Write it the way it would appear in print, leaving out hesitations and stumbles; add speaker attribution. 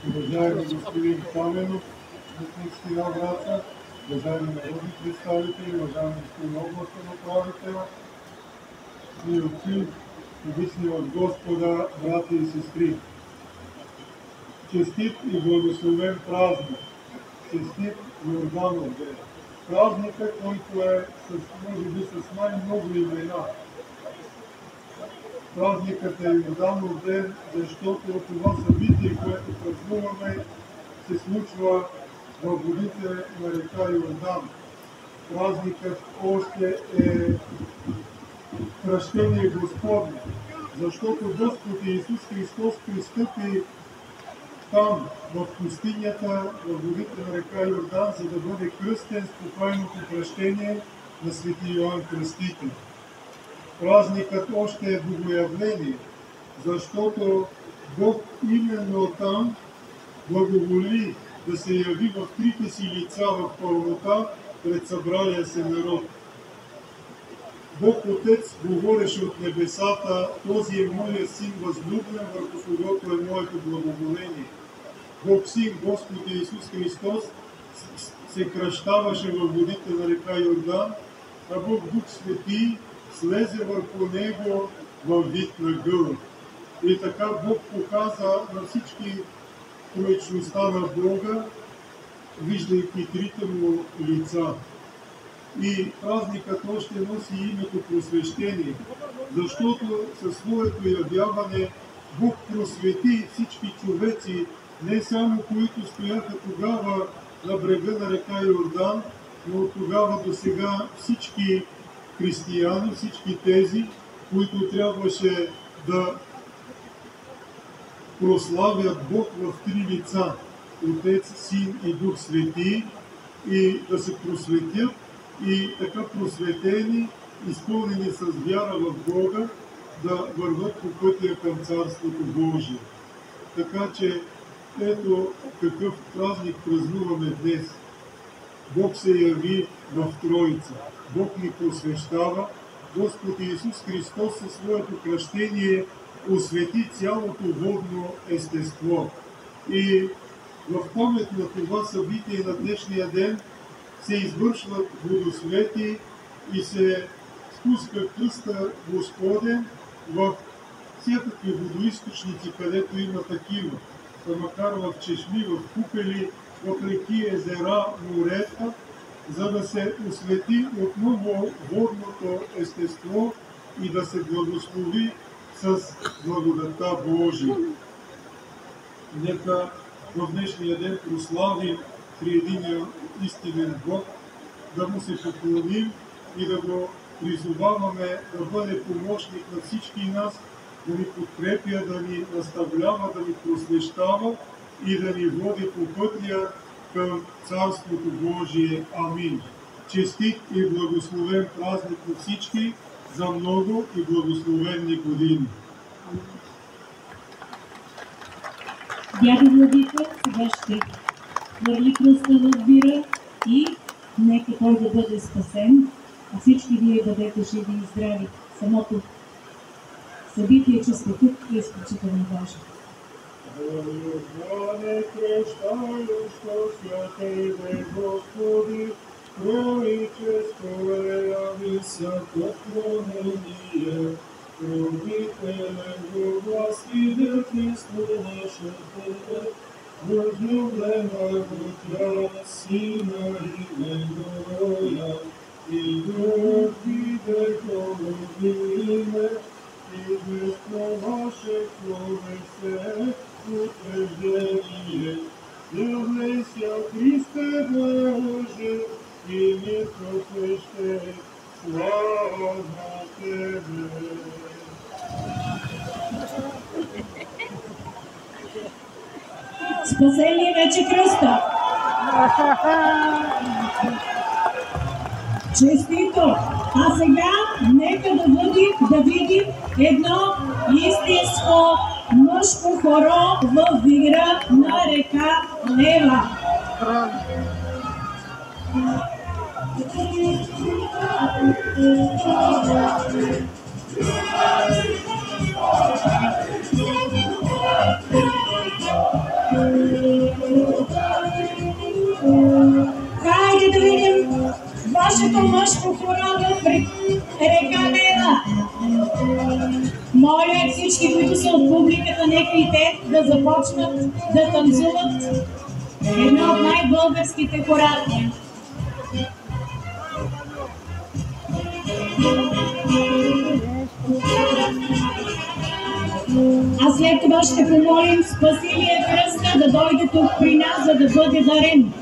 Speaker 1: уважаеми господин Каменов, Общинския Враца, уважаеми народни представители, уважаеми господин областен управител, и отци, обични от Господа, брати и сестри. Честит и благословен празник! Честит Йорданов ден! Празника, който е може би с най-много имена. Празникът е Йорданов ден, защото това събитие, което празнуваме, се случва във водите на река Йордан. Празникът още е кръщение Господне, защото Господ Исус Христос пристъпи там, в пустинята, във водите на река Йордан, за да бъде кръстен с покойното кръщение на свети Йоан Кръстител. Празникът още е богоявление, защото Бог именно там благоволи да се яви в трите си лица в пълнота пред събралия се народ. Бог Отец говореше от небесата: този е моя син възлюбен, върху когото е моето благоволение. Бог Син, Господ Исус Христос, се кръщаваше във водите на река Йордан, а Бог Дух Свети слезе върху него във вид на гълъб. И така Бог показа на всички троичността на Бога, виждайки трите му лица. И празникът още носи името просвещение, защото със своето явяване Бог просвети всички човеци, не само които стояха тогава на брега на река Йордан, но от тогава до сега всички християни, всички тези, които трябваше да прославят Бог в три лица – Отец, Син и Дух Свети, и да се просветят и така просветени, изпълнени с вяра в Бога, да върват по пътя към Царството Божие. Така че ето какъв празник празнуваме днес. Бог се яви в Троица. Бог ни просвещава. Господ Исус Христос със своето кръщение освети цялото водно естество. И в памет на това събитие на днешния ден се извършват водосвети и се спуска кръста Господен в всякакви водоизточници, където има такива. Макар в чешми, в купели, в реки, езера, морета, за да се освети отново водното естество и да се благослови с благодата Божия. Нека в днешния ден прославим триединия истинен Бог, да му се поклоним и да го призоваваме да бъде помощник на всички нас, да ни подкрепя, да ни наставлява, да ни просвещава и да ни води по пътя към Царството Божие. Амин. Честит и благословен празник на всички за много и благословенни години.
Speaker 2: Дядо Владика сега ще хвърли кръста в бира и нека той да бъде спасен, а всички вие бъдете живи и здрави. Самото събитие, че сте тук, е изключително важно.
Speaker 1: Йордане, кръщающа святейте Господи, троичество яви всяко клонение, родителен го власти да Христо нашето, възлюблена го тя, Сина и Негоя, и Дух биде коловиме, и Христо ваше човесе утверждение. Явлейся, Христе Боже, и ни просвещай, слава Тебе.
Speaker 2: Спасение вече кръста! Честито! А сега нека да видим едно истинско мъжко хоро в вира на река Лева. нашето мъжко хорало при река Нела. Моля всички, които са от публиката, нека и те да започнат да танцуват една от най-българските хорали. А след това ще помолим Спасилия Кръста да дойде тук при нас, за да бъде дарен.